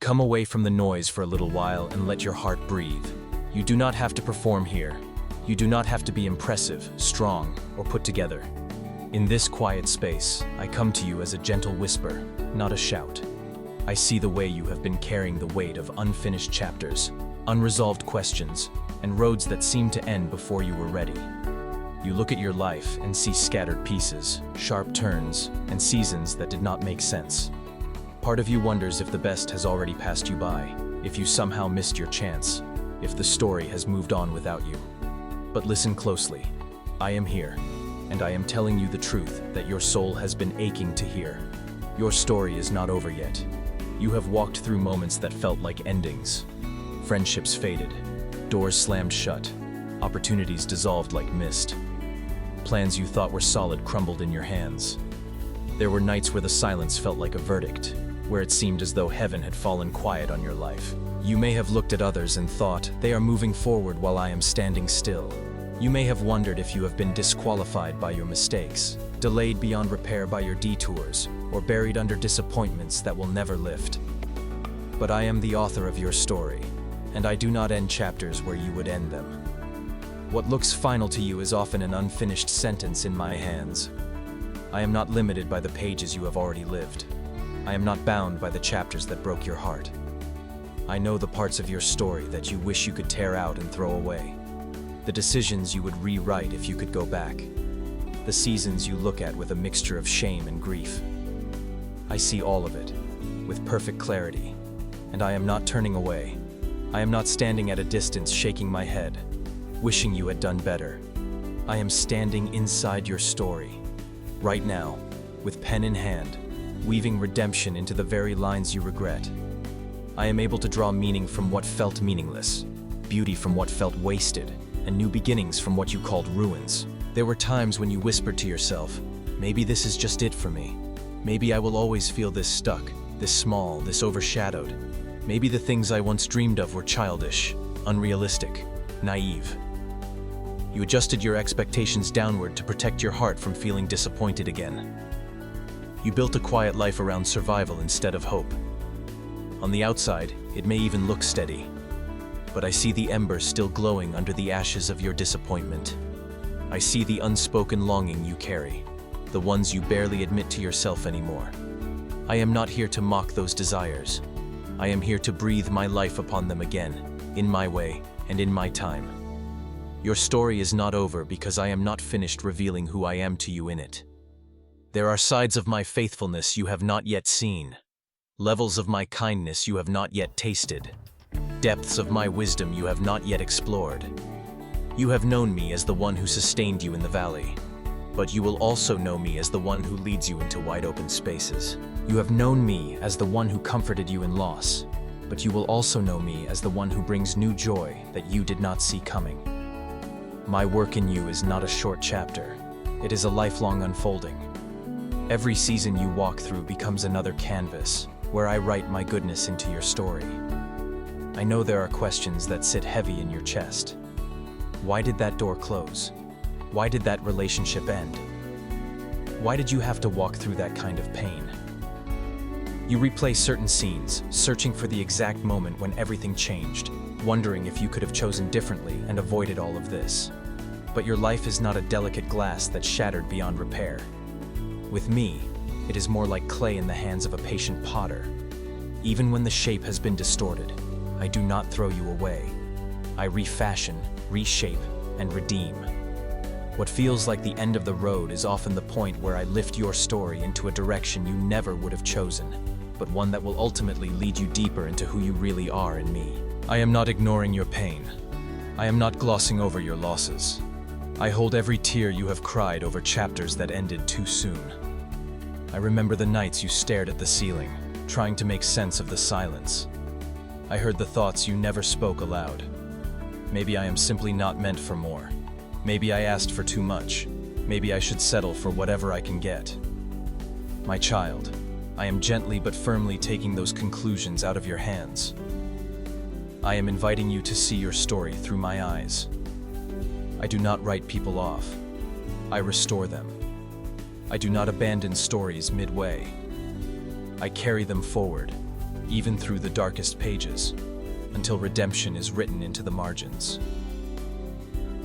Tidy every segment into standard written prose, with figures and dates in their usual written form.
Come away from the noise for a little while and let your heart breathe. You do not have to perform here. You do not have to be impressive, strong, or put together. In this quiet space, I come to you as a gentle whisper, not a shout. I see the way you have been carrying the weight of unfinished chapters, unresolved questions, and roads that seemed to end before you were ready. You look at your life and see scattered pieces, sharp turns, and seasons that did not make sense. Part of you wonders if the best has already passed you by, if you somehow missed your chance, if the story has moved on without you. But listen closely. I am here, and I am telling you the truth that your soul has been aching to hear. Your story is not over yet. You have walked through moments that felt like endings. Friendships faded, doors slammed shut, opportunities dissolved like mist. Plans you thought were solid crumbled in your hands. There were nights where the silence felt like a verdict, where it seemed as though heaven had fallen quiet on your life. You may have looked at others and thought, they are moving forward while I am standing still. You may have wondered if you have been disqualified by your mistakes, delayed beyond repair by your detours, or buried under disappointments that will never lift. But I am the author of your story, and I do not end chapters where you would end them. What looks final to you is often an unfinished sentence in my hands. I am not limited by the pages you have already lived. I am not bound by the chapters that broke your heart. I know the parts of your story that you wish you could tear out and throw away. The decisions you would rewrite if you could go back. The seasons you look at with a mixture of shame and grief. I see all of it, with perfect clarity, and I am not turning away. I am not standing at a distance shaking my head, wishing you had done better. I am standing inside your story, right now, with pen in hand, weaving redemption into the very lines you regret. I am able to draw meaning from what felt meaningless, beauty from what felt wasted, and new beginnings from what you called ruins. There were times when you whispered to yourself, maybe this is just it for me. Maybe I will always feel this stuck, this small, this overshadowed. Maybe the things I once dreamed of were childish, unrealistic, naive. You adjusted your expectations downward to protect your heart from feeling disappointed again. You built a quiet life around survival instead of hope. On the outside, it may even look steady, but I see the embers still glowing under the ashes of your disappointment. I see the unspoken longing you carry, the ones you barely admit to yourself anymore. I am not here to mock those desires. I am here to breathe my life upon them again, in my way and in my time. Your story is not over because I am not finished revealing who I am to you in it. There are sides of my faithfulness you have not yet seen, levels of my kindness you have not yet tasted, depths of my wisdom you have not yet explored. You have known me as the one who sustained you in the valley, but you will also know me as the one who leads you into wide open spaces. You have known me as the one who comforted you in loss, but you will also know me as the one who brings new joy that you did not see coming. My work in you is not a short chapter. It is a lifelong unfolding. Every season you walk through becomes another canvas, where I write my goodness into your story. I know there are questions that sit heavy in your chest. Why did that door close? Why did that relationship end? Why did you have to walk through that kind of pain? You replay certain scenes, searching for the exact moment when everything changed, wondering if you could have chosen differently and avoided all of this. But your life is not a delicate glass that shattered beyond repair. With me, it is more like clay in the hands of a patient potter. Even when the shape has been distorted, I do not throw you away. I refashion, reshape, and redeem. What feels like the end of the road is often the point where I lift your story into a direction you never would have chosen, but one that will ultimately lead you deeper into who you really are in me. I am not ignoring your pain. I am not glossing over your losses. I hold every tear you have cried over chapters that ended too soon. I remember the nights you stared at the ceiling, trying to make sense of the silence. I heard the thoughts you never spoke aloud. Maybe I am simply not meant for more. Maybe I asked for too much. Maybe I should settle for whatever I can get. My child, I am gently but firmly taking those conclusions out of your hands. I am inviting you to see your story through my eyes. I do not write people off. I restore them. I do not abandon stories midway. I carry them forward, even through the darkest pages, until redemption is written into the margins.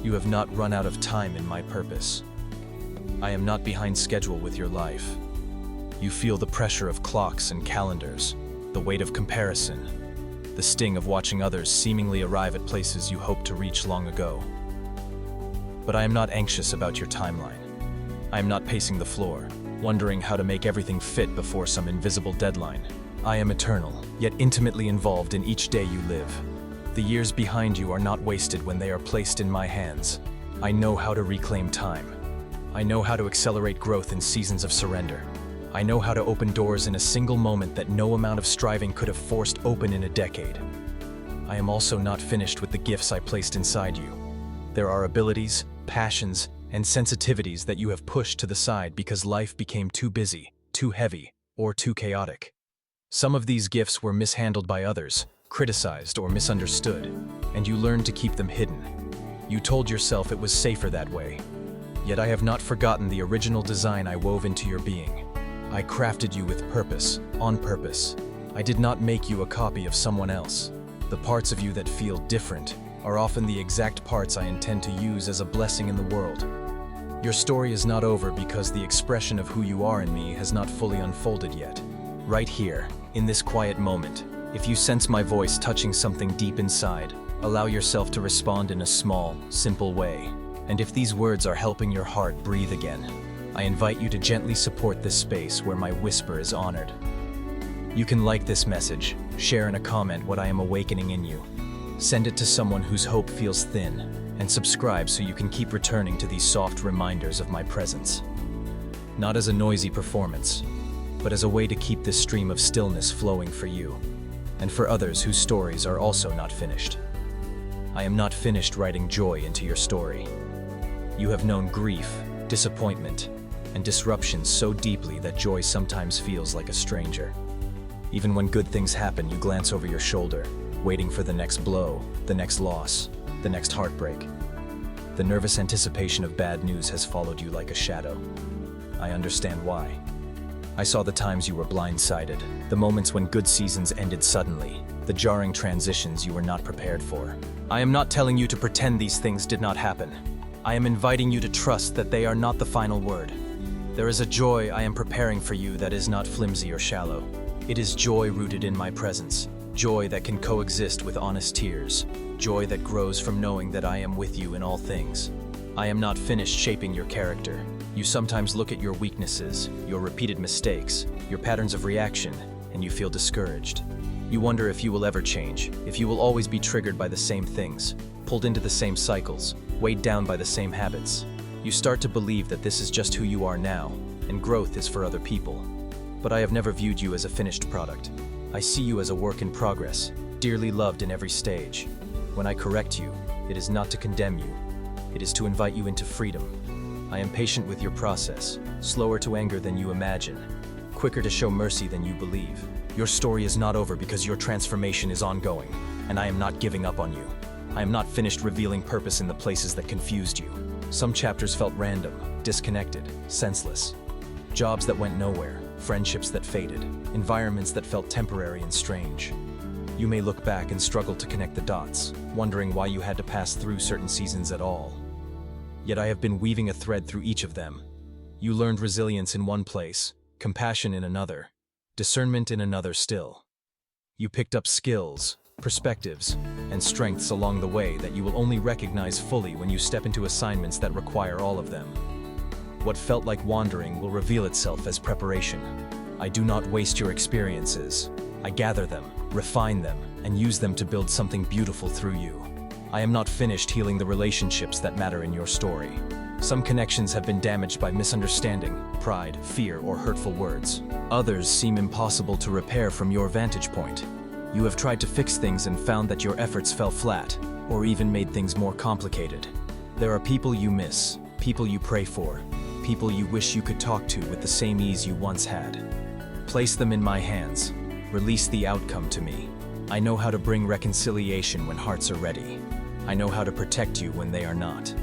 You have not run out of time in my purpose. I am not behind schedule with your life. You feel the pressure of clocks and calendars, the weight of comparison, the sting of watching others seemingly arrive at places you hoped to reach long ago. But I am not anxious about your timeline. I am not pacing the floor, wondering how to make everything fit before some invisible deadline. I am eternal, yet intimately involved in each day you live. The years behind you are not wasted when they are placed in my hands. I know how to reclaim time. I know how to accelerate growth in seasons of surrender. I know how to open doors in a single moment that no amount of striving could have forced open in a decade. I am also not finished with the gifts I placed inside you. There are abilities, passions, and sensitivities that you have pushed to the side because life became too busy, too heavy, or too chaotic. Some of these gifts were mishandled by others, criticized or misunderstood, and you learned to keep them hidden. You told yourself it was safer that way. Yet I have not forgotten the original design I wove into your being. I crafted you with purpose, on purpose. I did not make you a copy of someone else. The parts of you that feel different are often the exact parts I intend to use as a blessing in the world. Your story is not over because the expression of who you are in me has not fully unfolded yet. Right here, in this quiet moment, if you sense my voice touching something deep inside, allow yourself to respond in a small, simple way. And if these words are helping your heart breathe again, I invite you to gently support this space where my whisper is honored. You can like this message, share in a comment what I am awakening in you, send it to someone whose hope feels thin, and subscribe so you can keep returning to these soft reminders of my presence. Not as a noisy performance, but as a way to keep this stream of stillness flowing for you, and for others whose stories are also not finished. I am not finished writing joy into your story. You have known grief, disappointment, and disruption so deeply that joy sometimes feels like a stranger. Even when good things happen, you glance over your shoulder, waiting for the next blow, the next loss, the next heartbreak. The nervous anticipation of bad news has followed you like a shadow. I understand why. I saw the times you were blindsided, the moments when good seasons ended suddenly, the jarring transitions you were not prepared for. I am not telling you to pretend these things did not happen. I am inviting you to trust that they are not the final word. There is a joy I am preparing for you that is not flimsy or shallow. It is joy rooted in my presence, joy that can coexist with honest tears, joy that grows from knowing that I am with you in all things. I am not finished shaping your character. You sometimes look at your weaknesses, your repeated mistakes, your patterns of reaction, and you feel discouraged. You wonder if you will ever change, if you will always be triggered by the same things, pulled into the same cycles, weighed down by the same habits. You start to believe that this is just who you are now, and growth is for other people. But I have never viewed you as a finished product. I see you as a work in progress, dearly loved in every stage. When I correct you, it is not to condemn you. It is to invite you into freedom. I am patient with your process, slower to anger than you imagine, quicker to show mercy than you believe. Your story is not over because your transformation is ongoing, and I am not giving up on you. I am not finished revealing purpose in the places that confused you. Some chapters felt random, disconnected, senseless. Jobs that went nowhere, friendships that faded, environments that felt temporary and strange. You may look back and struggle to connect the dots, wondering why you had to pass through certain seasons at all. Yet I have been weaving a thread through each of them. You learned resilience in one place, compassion in another, discernment in another still. You picked up skills, perspectives, and strengths along the way that you will only recognize fully when you step into assignments that require all of them. What felt like wandering will reveal itself as preparation. I do not waste your experiences. I gather them, refine them, and use them to build something beautiful through you. I am not finished healing the relationships that matter in your story. Some connections have been damaged by misunderstanding, pride, fear, or hurtful words. Others seem impossible to repair from your vantage point. You have tried to fix things and found that your efforts fell flat, or even made things more complicated. There are people you miss, people you pray for, people you wish you could talk to with the same ease you once had. Place them in my hands. Release the outcome to me. I know how to bring reconciliation when hearts are ready. I know how to protect you when they are not.